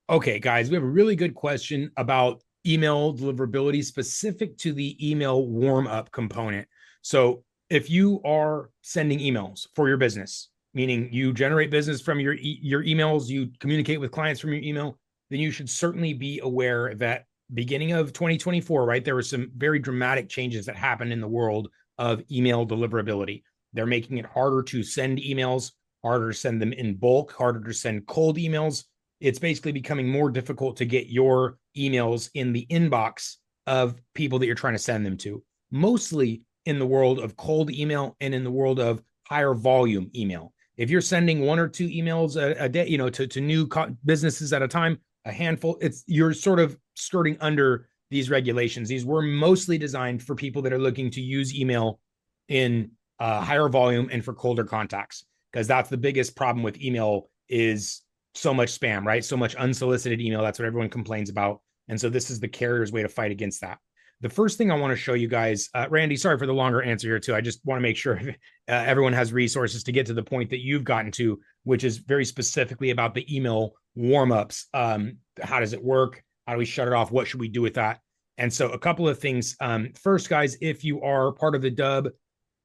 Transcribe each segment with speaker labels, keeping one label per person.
Speaker 1: Okay, guys, we have a really good question about email deliverability specific to the email warm up component. So, if you are sending emails for your business, meaning you generate business from your emails, you communicate with clients from your email, then you should certainly be aware that beginning of 2024, right, there were some very dramatic changes that happened in the world of email deliverability. They're making it harder to send emails, harder to send them in bulk, harder to send cold emails. It's basically becoming more difficult to get your emails in the inbox of people that you're trying to send them to, mostly in the world of cold email and in the world of higher volume email. If you're sending one or two emails a day, to new businesses at a time, a handful, you're sort of skirting under these regulations. These were mostly designed for people that are looking to use email in higher volume and for colder contacts, because that's the biggest problem with email is so much spam, right? So much unsolicited email. That's what everyone complains about. And so this is the carrier's way to fight against that. The first thing I want to show you guys, Randy, sorry for the longer answer here too. I just want to make sure everyone has resources to get to the point that you've gotten to, which is very specifically about the email warm-ups. How does it work? How do we shut it off? What should we do with that? And so a couple of things. First, guys, if you are part of the Dubb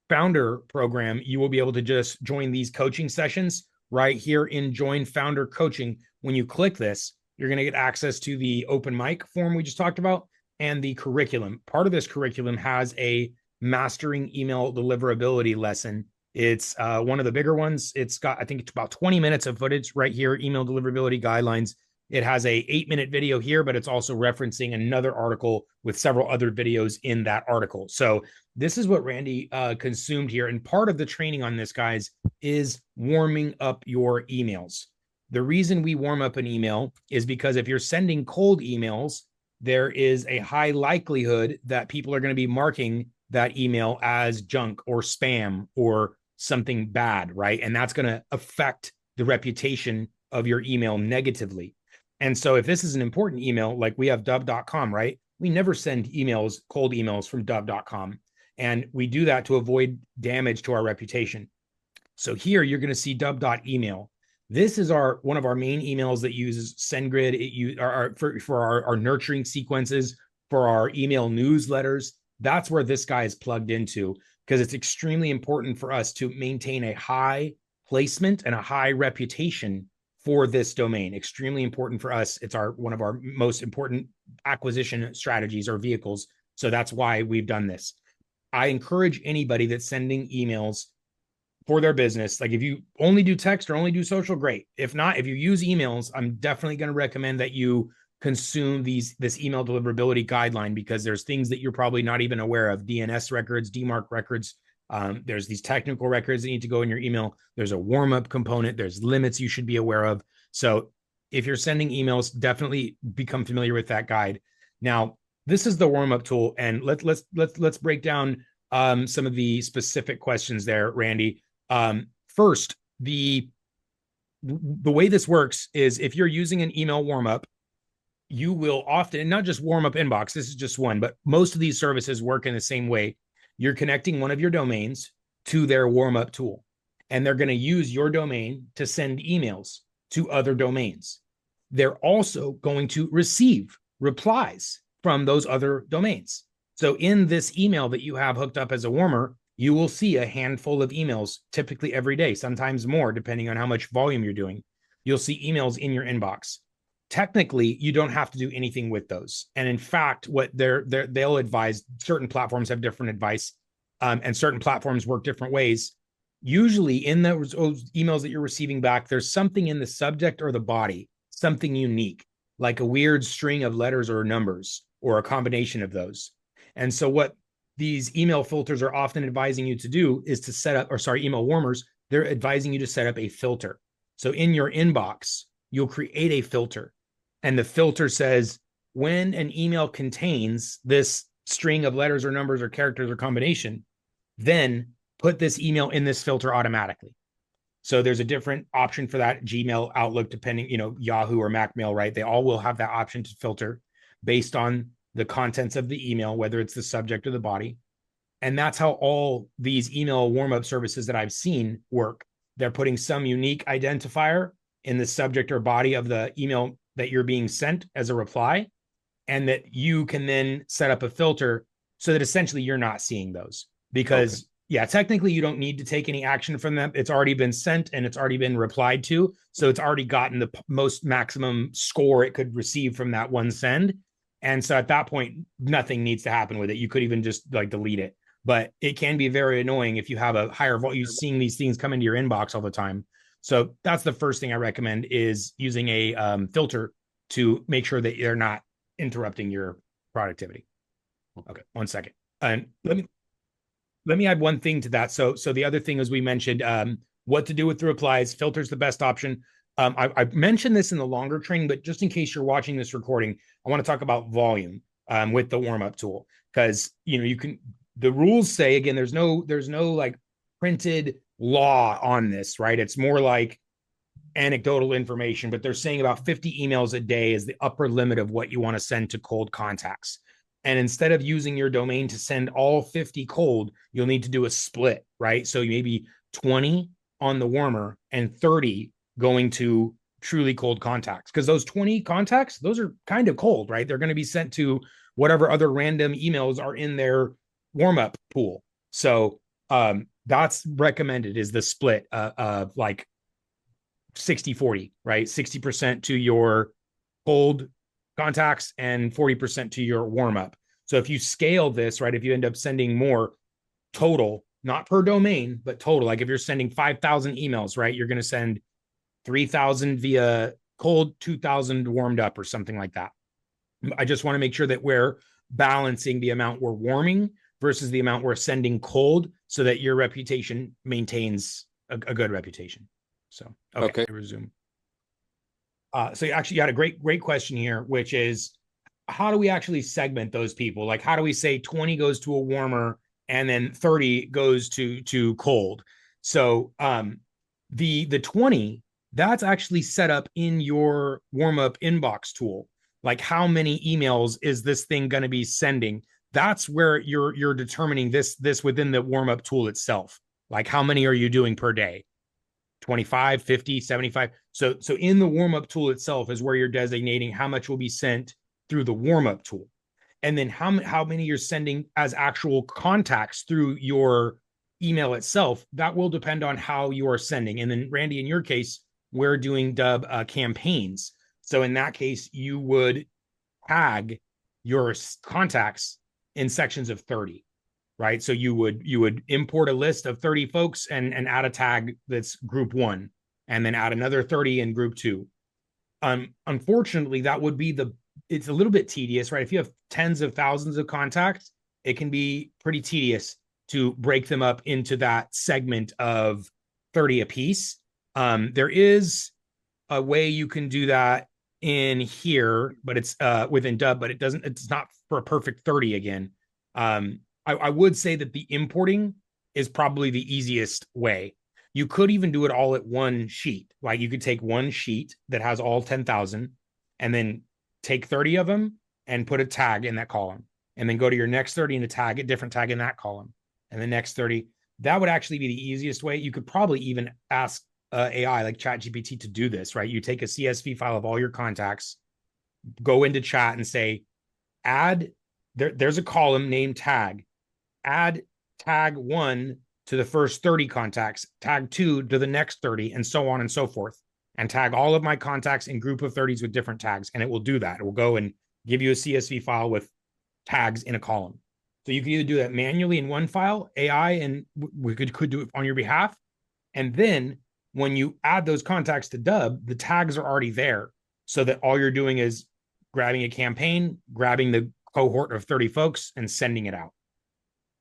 Speaker 1: founder program, you will be able to just join these coaching sessions right here in Join Founder Coaching. When you click this, you're going to get access to the open mic form we just talked about and the curriculum. Part of this curriculum has a mastering email deliverability lesson. It's one of the bigger ones. It's got, I think it's about 20 minutes of footage right here, email deliverability guidelines. It has a 8-minute video here, but it's also referencing another article with several other videos in that article. So this is what Randy consumed here. And part of the training on this, guys, is warming up your emails. The reason we warm up an email is because if you're sending cold emails, there is a high likelihood that people are going to be marking that email as junk or spam or something bad, right? And that's going to affect the reputation of your email negatively. And so if this is an important email, like we have Dubb.com, right? We never send emails, cold emails from Dubb.com. And we do that to avoid damage to our reputation. So here you're going to see Dubb.email. This is one of our main emails that uses SendGrid. For our nurturing sequences, for our email newsletters. That's where this guy is plugged into, because it's extremely important for us to maintain a high placement and a high reputation for this domain. Extremely important for us. It's one of our most important acquisition strategies or vehicles. So that's why we've done this. I encourage anybody that's sending emails for their business, like if you only do text or only do social, great. If not, if you use emails, I'm definitely going to recommend that you consume this email deliverability guideline, because there's things that you're probably not even aware of. DNS records, DMARC records. There's these technical records that need to go in your email. There's a warm-up component. There's limits you should be aware of. So if you're sending emails, definitely become familiar with that guide. Now, this is the warm-up tool, and let's break down some of the specific questions there, Randy. First, the way this works is if you're using an email warm-up, you will often, not just warm up inbox, this is just one, but most of these services work in the same way. You're connecting one of your domains to their warm up tool, and they're going to use your domain to send emails to other domains. They're also going to receive replies from those other domains. So in this email that you have hooked up as a warmer, you will see a handful of emails, typically every day, sometimes more, depending on how much volume you're doing. You'll see emails in your inbox. Technically, you don't have to do anything with those. And in fact, what they'll advise, certain platforms have different advice, and certain platforms work different ways. Usually in those emails that you're receiving back, there's something in the subject or the body, something unique, like a weird string of letters or numbers, or a combination of those. And so what these email filters are often advising you to do is to set up, email warmers, they're advising you to set up a filter. So in your inbox, you'll create a filter. And the filter says, when an email contains this string of letters or numbers or characters or combination, then put this email in this filter automatically. So there's a different option for that. Gmail, Outlook, depending, Yahoo or Mac Mail, right? They all will have that option to filter based on the contents of the email, whether it's the subject or the body. And that's how all these email warm-up services that I've seen work. They're putting some unique identifier in the subject or body of the email that you're being sent as a reply, and that you can then set up a filter so that essentially you're not seeing those.
Speaker 2: Okay.
Speaker 1: Because yeah, technically you don't need to take any action from them. It's already been sent and it's already been replied to. So it's already gotten the most maximum score it could receive from that one send. And so at that point, nothing needs to happen with it. You could even just like delete it. But it can be very annoying if you have a higher volume, you're seeing these things come into your inbox all the time. So that's the first thing I recommend is using a filter to make sure that you're not interrupting your productivity. Okay, 1 second. And let me add one thing to that. So the other thing, as we mentioned, what to do with the replies, filter's the best option. I mentioned this in the longer training, but just in case you're watching this recording, I want to talk about volume with the warm up tool, because you can, the rules say, again, there's no like printed law on this, right? It's more like anecdotal information, but they're saying about 50 emails a day is the upper limit of what you want to send to cold contacts. And instead of using your domain to send all 50 cold, you'll need to do a split, right? So maybe 20 on the warmer and 30 going to truly cold contacts, because those 20 contacts, those are kind of cold, right? They're going to be sent to whatever other random emails are in their warm up pool. So that's recommended, is the split like 60-40, right? 60% to your cold contacts and 40% to your warm up. So if you scale this, right, if you end up sending more total, not per domain, but total, like if you're sending 5,000 emails, right, you're going to send 3,000 via cold, 2,000 warmed up, or something like that. I just want to make sure that we're balancing the amount we're warming versus the amount we're sending cold, so that your reputation maintains a good reputation. So, okay,
Speaker 2: Okay.
Speaker 1: I resume. So you actually got a great question here, which is, how do we actually segment those people? Like, how do we say 20 goes to a warmer and then 30 goes to cold? So the 20, that's actually set up in your warm up inbox tool. Like, how many emails is this thing going to be sending? That's where you're determining this within the warm up tool itself. Like, how many are you doing per day? 25, 50, 75. So in the warm-up tool itself is where you're designating how much will be sent through the warm-up tool. And then how many you're sending as actual contacts through your email itself, that will depend on how you are sending. And then Randy, in your case, we're doing Dubb campaigns. So in that case, you would tag your contacts in sections of 30, right? So you would import a list of 30 folks and add a tag that's group one, and then add another 30 in group two. Unfortunately, that would be it's a little bit tedious, right? If you have tens of thousands of contacts, it can be pretty tedious to break them up into that segment of 30 apiece. There is a way you can do that in here, but it's within Dubb, but it's not for a perfect 30 again. I would say that the importing is probably the easiest way. You could even do it all at one sheet. Like, you could take one sheet that has all 10,000 and then take 30 of them and put a tag in that column, and then go to your next 30 and a different tag in that column, and the next 30. That would actually be the easiest way. You could probably even ask AI like ChatGPT to do this, right? You take a CSV file of all your contacts, go into chat and say, add, there's a column named tag, add tag 1 to the first 30 contacts, tag 2 to the next 30, and so on and so forth, and tag all of my contacts in group of 30s with different tags. And it will do that. It will go and give you a CSV file with tags in a column. So you can either do that manually in one file, AI, and we could do it on your behalf. And then when you add those contacts to Dubb, the tags are already there, so that all you're doing is grabbing a campaign, grabbing the cohort of 30 folks, and sending it out.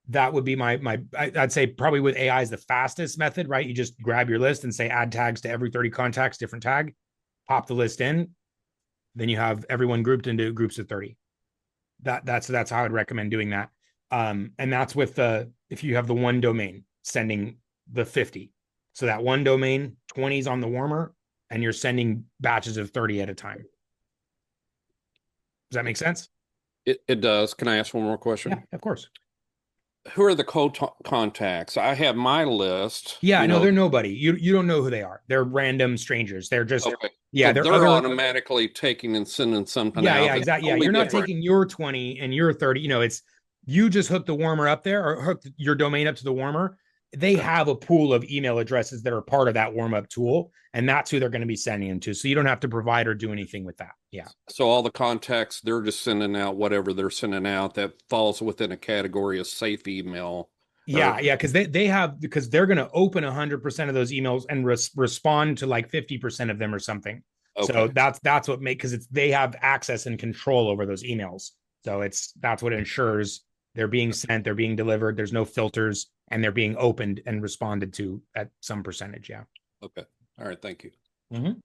Speaker 1: That would be I'd say probably with AI is the fastest method, right? You just grab your list and say add tags to every 30 contacts, different tag, pop the list in, then you have everyone grouped into groups of 30. That's how I'd recommend doing that. And that's with if you have the one domain sending the 50. So that one domain, 20 is on the warmer, and you're sending batches of 30 at a time. Does that make sense?
Speaker 2: It does. Can I ask one more
Speaker 1: Yeah,
Speaker 2: question?
Speaker 1: of course.
Speaker 2: who are the contacts? I have my list,
Speaker 1: Yeah,
Speaker 2: you
Speaker 1: no,
Speaker 2: know.
Speaker 1: they're nobody. You don't know who they are. They're random strangers. They're just
Speaker 2: Okay.
Speaker 1: yeah,
Speaker 2: So
Speaker 1: they're
Speaker 2: they're
Speaker 1: other
Speaker 2: automatically taking and sending something
Speaker 1: yeah,
Speaker 2: out
Speaker 1: yeah,
Speaker 2: that's
Speaker 1: exactly. Yeah,
Speaker 2: totally
Speaker 1: you're not
Speaker 2: different.
Speaker 1: taking your 20 and your 30. It's you just hook the warmer up there or hook your domain up to the warmer. They
Speaker 2: Okay.
Speaker 1: have a pool of email addresses that are part of that warm up tool, and that's who they're going to be sending them to. So you don't have to provide or do anything with that. Yeah.
Speaker 2: So all the contacts, they're just sending out whatever they're sending out that falls within a category of safe email or
Speaker 1: Yeah, yeah, because they have because they're going to open 100% of those emails and respond to like 50% of them or something. So
Speaker 2: okay.
Speaker 1: that's what make because it's they have access and control over those emails. So that's what ensures they're being sent, they're being delivered. There's no filters, and they're being opened and responded to at some percentage. Yeah.
Speaker 2: Okay. All right. Thank you.
Speaker 1: Mhm.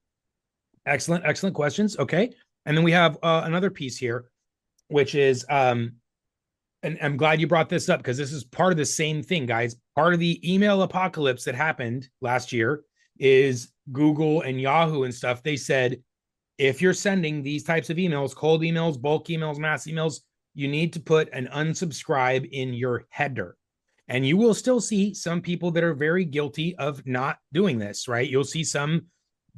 Speaker 1: Excellent, excellent questions. Okay, and then we have another piece here, which is and I'm glad you brought this up because this is part of the same thing, guys. Part of the email apocalypse that happened last year is Google and Yahoo and stuff. They said if you're sending these types of emails, cold emails, bulk emails, mass emails, you need to put an unsubscribe in your header. And you will still see some people that are very guilty of not doing this, right? You'll see some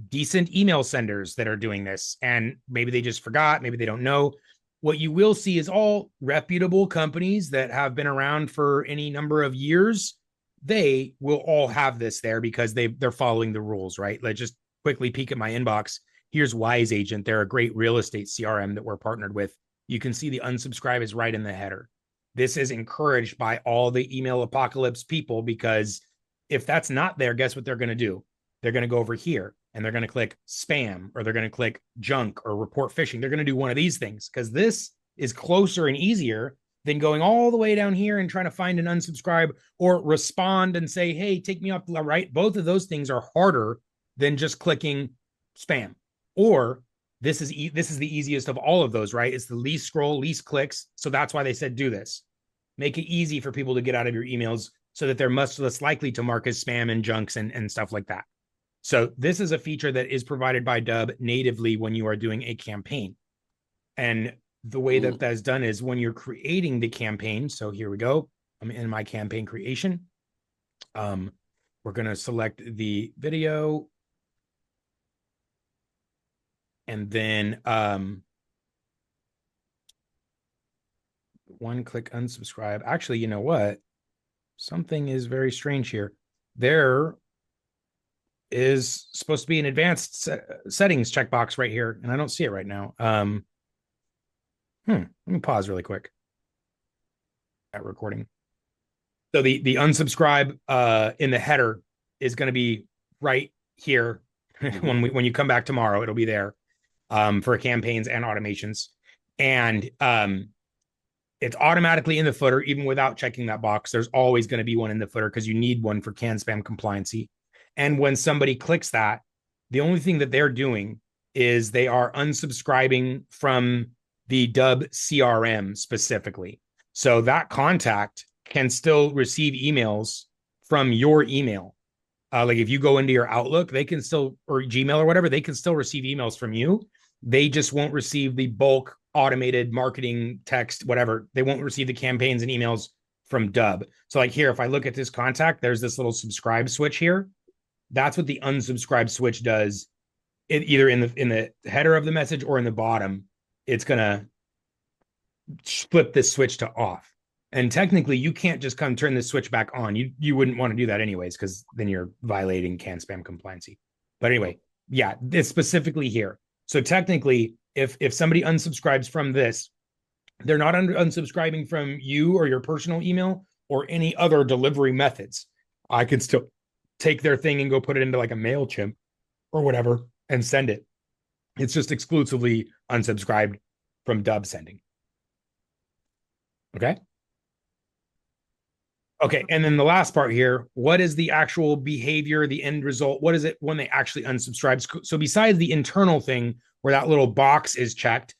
Speaker 1: decent email senders that are doing this, and maybe they just forgot, maybe they don't know. What you will see is all reputable companies that have been around for any number of years. They will all have this there because they're following the rules, right? Let's just quickly peek at my inbox. Here's Wise Agent. They're a great real estate CRM that we're partnered with. You can see the unsubscribe is right in the header. This is encouraged by all the email apocalypse people because if that's not there, guess what they're going to do? They're going to go over here and they're going to click spam or they're going to click junk or report phishing. They're going to do one of these things because this is closer and easier than going all the way down here and trying to find an unsubscribe or respond and say, hey, take me off the right. Both of those things are harder than just clicking spam. Or this is the easiest of all of those, right? It's the least scroll, least clicks. So that's why they said do this. Make it easy for people to get out of your emails so that they're much less likely to mark as spam and junks and stuff like that. So this is a feature that is provided by Dubb natively when you are doing a campaign. And the way that
Speaker 2: Mm.
Speaker 1: that's done is when you're creating the campaign. So here we go. I'm in my campaign creation. Um, we're going to select the video and then one click unsubscribe. Actually, you know what? Something is very strange here. There is supposed to be an advanced settings checkbox right here, and I don't see it right now. Let me pause really quick at recording. So the unsubscribe in the header is going to be right here
Speaker 2: Hmm.
Speaker 1: when you come back tomorrow. It'll be there for campaigns and automations, and it's automatically in the footer even without checking that box. There's always going to be one in the footer because you need one for can spam compliancy. And when somebody clicks that, the only thing that they're doing is they are unsubscribing from the Dubb CRM specifically. So that contact can still receive emails from your email. Like if you go into your Outlook, they can still, or Gmail or whatever, they can still receive emails from you. They just won't receive the bulk automated marketing text, whatever. They won't receive the campaigns and emails from Dubb. So like here, if I look at this contact, there's this little subscribe switch here. That's what the unsubscribe switch does. Either in the header of the message or in the bottom, it's gonna flip this switch to off. And technically, you can't just come turn this switch back on. You wouldn't want to do that anyways, because then you're violating can spam compliancy. But anyway, yeah, it's specifically here. So technically, if somebody unsubscribes from this, they're not unsubscribing from you or your personal email or any other delivery methods. I could still take their thing and go put it into like a MailChimp or whatever and send it. It's just exclusively unsubscribed from Dubb sending. Okay. Okay. And then the last part here, what is the actual behavior, the end result? What is it when they actually unsubscribe? So besides the internal thing where that little box is checked,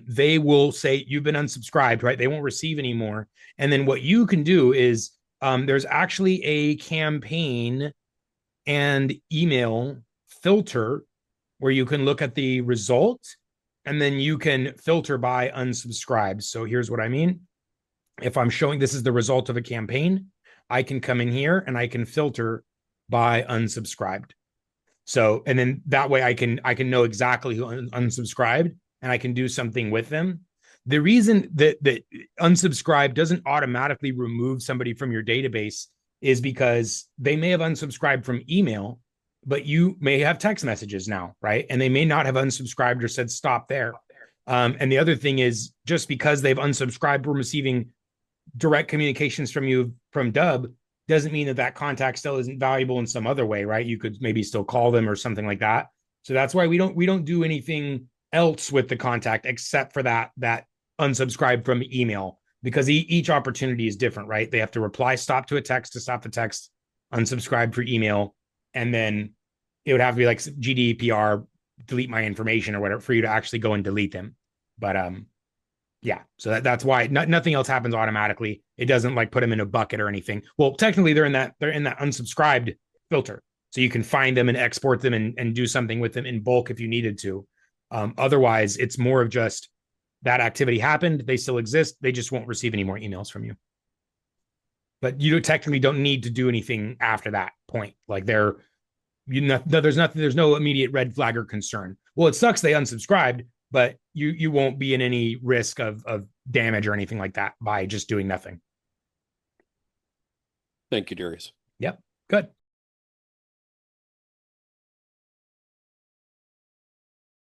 Speaker 1: they will say you've been unsubscribed, right? They won't receive anymore. And then what you can do is there's actually a campaign and email filter where you can look at the result and then you can filter by unsubscribed. So here's what I mean. If I'm showing this is the result of a campaign, I can come in here and I can filter by unsubscribed. So, and then that way I can know exactly who unsubscribed and I can do something with them. The reason that unsubscribe doesn't automatically remove somebody from your database is because they may have unsubscribed from email, but you may have text messages now, right? And they may not have unsubscribed or said stop there. And the other thing is, just because they've unsubscribed from receiving direct communications from you from Dubb doesn't mean that that contact still isn't valuable in some other way, right? You could maybe still call them or something like that. So that's why we don't do anything else with the contact except for that unsubscribe from email, because each opportunity is different, right? They have to reply stop to a text to stop the text, unsubscribe for email, and then it would have to be like GDPR, delete my information or whatever for you to actually go and delete them. But yeah, so that's why nothing else happens automatically. It doesn't like put them in a bucket or anything. Well, technically they're in that unsubscribed filter, so you can find them and export them and do something with them in bulk if you needed to. Otherwise, it's more of just that activity happened. They still exist. They just won't receive any more emails from you. But you technically don't need to do anything after that point. Like there's no immediate red flag or concern. Well, it sucks they unsubscribed, but you won't be in any risk of damage or anything like that by just doing nothing.
Speaker 2: Thank you, Darius.
Speaker 1: Yep. Good.